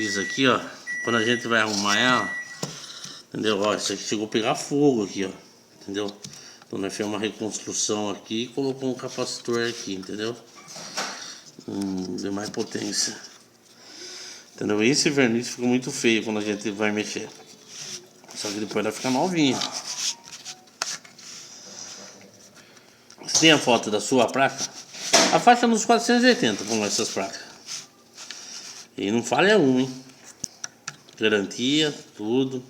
fiz aqui, ó. Quando a gente vai arrumar ela, entendeu? Ó, isso aqui chegou a pegar fogo aqui, ó. Entendeu? Então nós fizemos uma reconstrução aqui e colocou um capacitor aqui, entendeu? De mais potência. Entendeu? Esse verniz fica muito feio quando a gente vai mexer. Só que depois vai ficar novinho. Você tem a foto da sua placa? A faixa nos 480 com essas placas. E não falha uma, hein? Garantia, tudo.